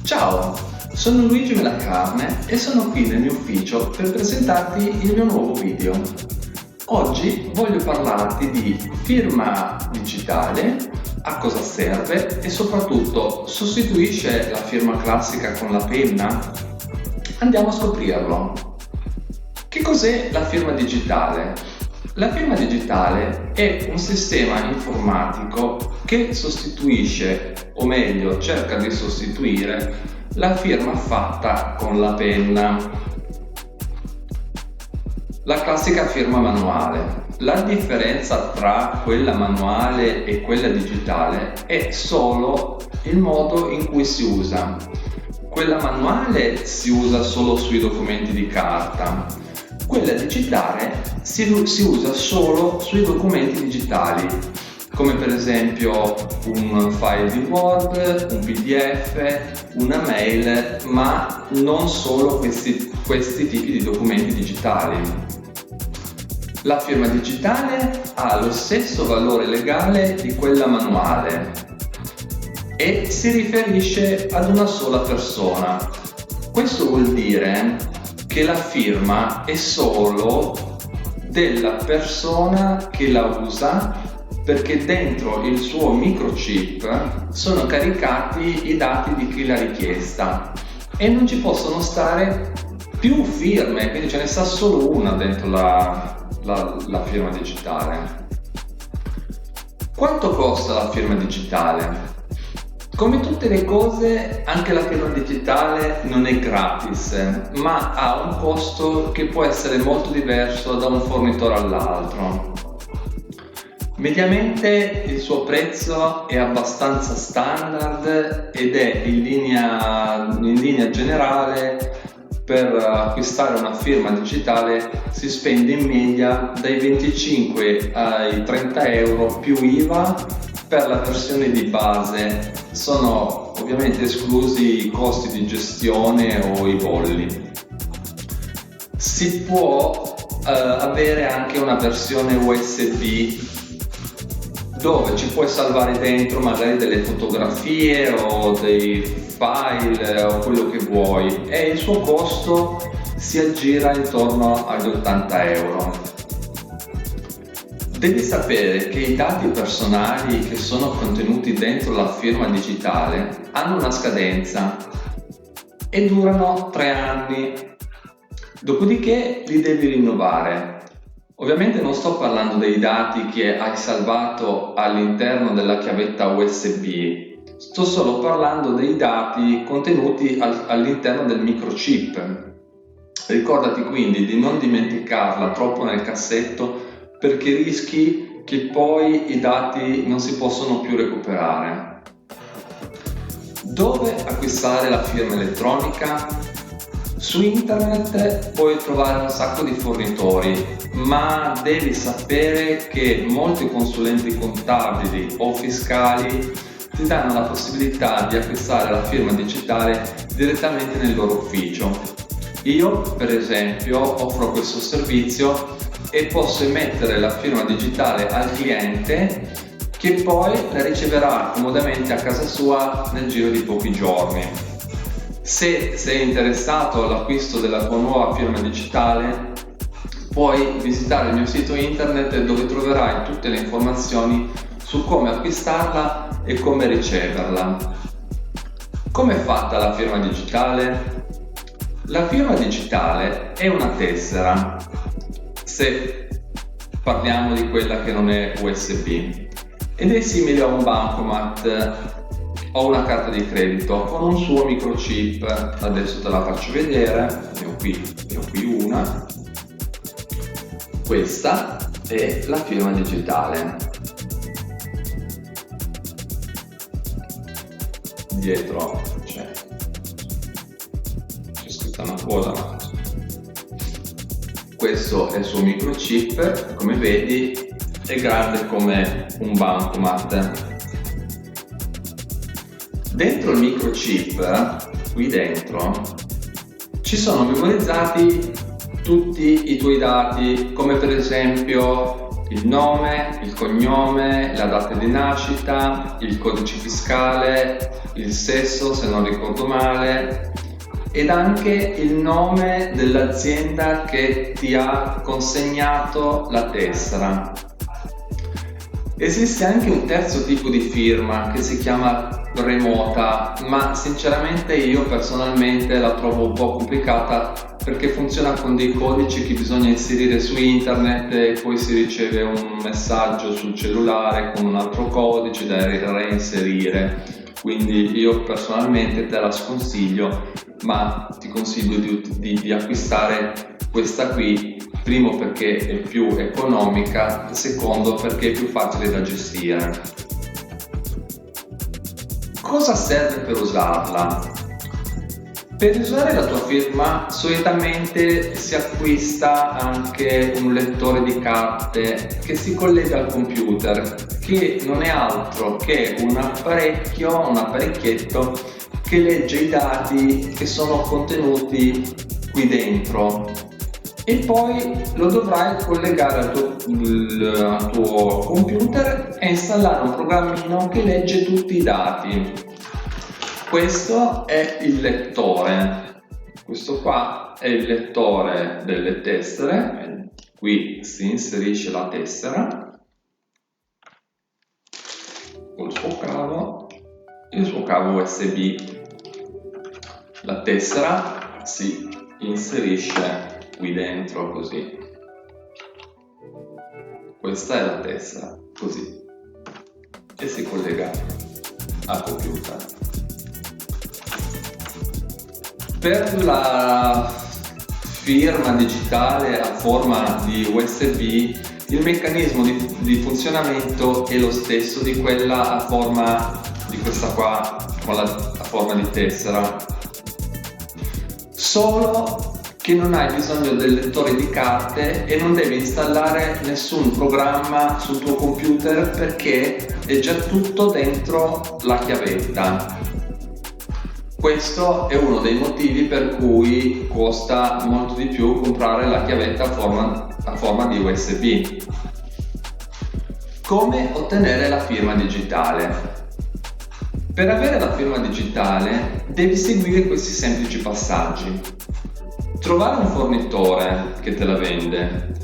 Ciao, sono Luigi Melacarne e sono qui nel mio ufficio per presentarti il mio nuovo video. Oggi voglio parlarti di firma digitale, a cosa serve e soprattutto sostituisce la firma classica con la penna? Andiamo a scoprirlo. Che cos'è la firma digitale? La firma digitale è un sistema informatico che sostituisce, o meglio cerca di sostituire, la firma fatta con la penna. La classica firma manuale. La differenza tra quella manuale e quella digitale è solo il modo in cui si usa. Quella manuale si usa solo sui documenti di carta. Quella digitale si usa solo sui documenti digitali, come per esempio un file di Word, un PDF, una mail, ma non solo questi tipi di documenti digitali. La firma digitale ha lo stesso valore legale di quella manuale e si riferisce ad una sola persona. Questo vuol dire che la firma è solo della persona che la usa, perché dentro il suo microchip sono caricati i dati di chi l'ha richiesta e non ci possono stare più firme, quindi ce ne sta solo una dentro la firma digitale. Quanto costa la firma digitale? Come tutte le cose, anche la firma digitale non è gratis, ma ha un costo che può essere molto diverso da un fornitore all'altro. Mediamente il suo prezzo è abbastanza standard ed è in linea generale. Per acquistare una firma digitale si spende in media dai 25 ai 30 euro più IVA. Per la versione di base sono ovviamente esclusi i costi di gestione o i bolli. Si può avere anche una versione USB dove ci puoi salvare dentro magari delle fotografie o dei file o quello che vuoi, e il suo costo si aggira intorno agli 80 euro. Devi sapere che i dati personali che sono contenuti dentro la firma digitale hanno una scadenza e durano 3 anni, dopodiché li devi rinnovare. Ovviamente non sto parlando dei dati che hai salvato all'interno della chiavetta USB, sto solo parlando dei dati contenuti all'interno del microchip. Ricordati quindi di non dimenticarla troppo nel cassetto, perché rischi che poi i dati non si possono più recuperare. Dove acquistare la firma elettronica? Su internet puoi trovare un sacco di fornitori, ma devi sapere che molti consulenti contabili o fiscali ti danno la possibilità di acquistare la firma digitale direttamente nel loro ufficio. Io, per esempio, offro questo servizio e posso emettere la firma digitale al cliente, che poi la riceverà comodamente a casa sua nel giro di pochi giorni. Se sei interessato all'acquisto della tua nuova firma digitale, puoi visitare il mio sito internet, dove troverai tutte le informazioni su come acquistarla e come riceverla. Come è fatta la firma digitale? La firma digitale è una tessera, se parliamo di quella che non è USB, ed è simile a un bancomat o una carta di credito con un suo microchip. Adesso te la faccio vedere. Ne ho qui una. Questa è la firma digitale. Dietro c'è scritta una cosa, ma questo è il suo microchip. Come vedi è grande come un bancomat. Dentro il microchip, qui dentro, ci sono memorizzati tutti i tuoi dati, come per esempio il nome, il cognome, la data di nascita, il codice fiscale, il sesso se non ricordo male, ed anche il nome dell'azienda che ti ha consegnato la tessera. Esiste anche un terzo tipo di firma che si chiama remota, ma sinceramente io personalmente la trovo un po' complicata perché funziona con dei codici che bisogna inserire su internet e poi si riceve un messaggio sul cellulare con un altro codice da reinserire. Quindi io personalmente te la sconsiglio, ma ti consiglio di acquistare questa qui. Primo perché è più economica, secondo perché è più facile da gestire. Cosa serve per usarla? Per usare la tua firma solitamente si acquista anche un lettore di carte che si collega al computer, che non è altro che un apparecchietto che legge i dati che sono contenuti qui dentro. E poi lo dovrai collegare al tuo computer e installare un programmino che legge tutti i dati. Questo è il lettore. Questo qua è il lettore delle tessere. Qui si inserisce la tessera col suo cavo, il suo cavo USB. La tessera si inserisce qui dentro così. Questa è la tessera, così, e si collega al computer. Per la firma digitale a forma di USB il meccanismo di funzionamento è lo stesso di quella a forma di questa qua, con a forma di tessera, solo che non hai bisogno del lettore di carte e non devi installare nessun programma sul tuo computer perché è già tutto dentro la chiavetta. Questo è uno dei motivi per cui costa molto di più comprare la chiavetta a forma di USB. Come ottenere la firma digitale? Per avere la firma digitale devi seguire questi semplici passaggi. Trovare un fornitore che te la vende.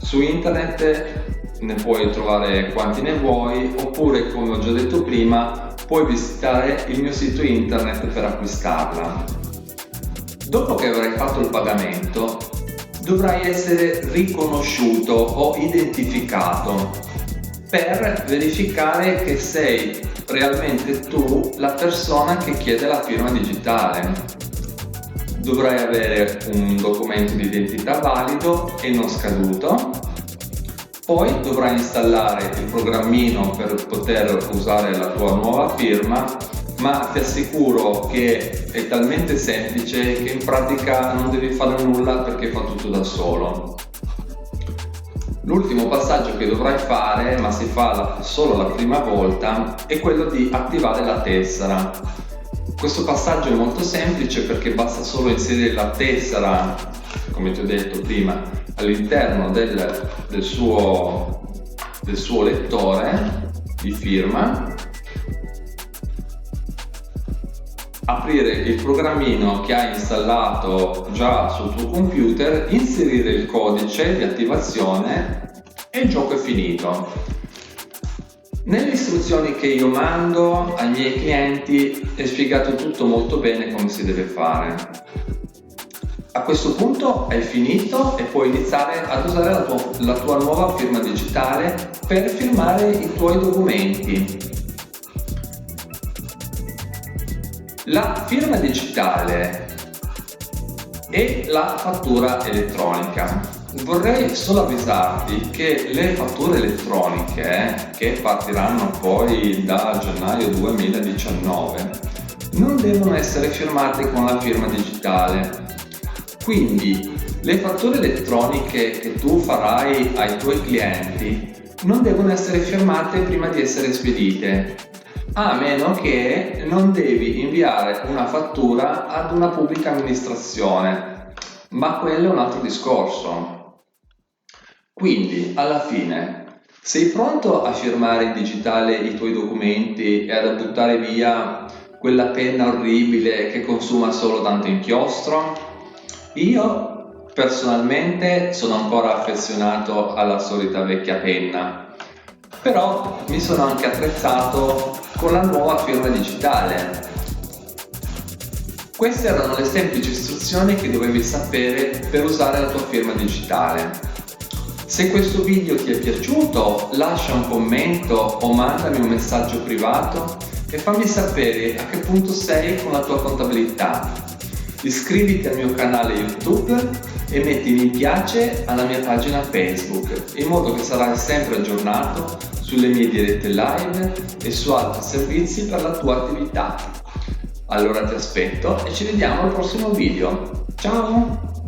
Su internet ne puoi trovare quanti ne vuoi, oppure, come ho già detto prima, puoi visitare il mio sito internet per acquistarla. Dopo che avrai fatto il pagamento, dovrai essere riconosciuto o identificato per verificare che sei realmente tu la persona che chiede la firma digitale. Dovrai avere un documento di identità valido e non scaduto. Poi dovrai installare il programmino per poter usare la tua nuova firma, ma ti assicuro che è talmente semplice che in pratica non devi fare nulla perché fa tutto da solo. L'ultimo passaggio che dovrai fare, ma si fa solo la prima volta, è quello di attivare la tessera. Questo passaggio è molto semplice perché basta solo inserire la tessera, come ti ho detto prima, all'interno del suo lettore di firma, aprire il programmino che hai installato già sul tuo computer, inserire il codice di attivazione e il gioco è finito. Nelle istruzioni che io mando ai miei clienti è spiegato tutto molto bene come si deve fare. A questo punto hai finito e puoi iniziare ad usare la tua nuova firma digitale per firmare i tuoi documenti. La firma digitale e la fattura elettronica. Vorrei solo avvisarti che le fatture elettroniche che partiranno poi da gennaio 2019 non devono essere firmate con la firma digitale. Quindi le fatture elettroniche che tu farai ai tuoi clienti non devono essere firmate prima di essere spedite, a meno che non devi inviare una fattura ad una pubblica amministrazione, ma quello è un altro discorso. Quindi alla fine Sei pronto a firmare in digitale i tuoi documenti e a buttare via quella penna orribile che consuma solo tanto inchiostro? Io personalmente sono ancora affezionato alla solita vecchia penna, però mi sono anche attrezzato con la nuova firma digitale. Queste erano le semplici istruzioni che dovevi sapere per usare la tua firma digitale. Se questo video ti è piaciuto, lascia un commento o mandami un messaggio privato e fammi sapere a che punto sei con la tua contabilità. Iscriviti al mio canale YouTube e metti mi piace alla mia pagina Facebook, in modo che sarai sempre aggiornato sulle mie dirette live e su altri servizi per la tua attività. Allora ti aspetto e ci vediamo al prossimo video. Ciao!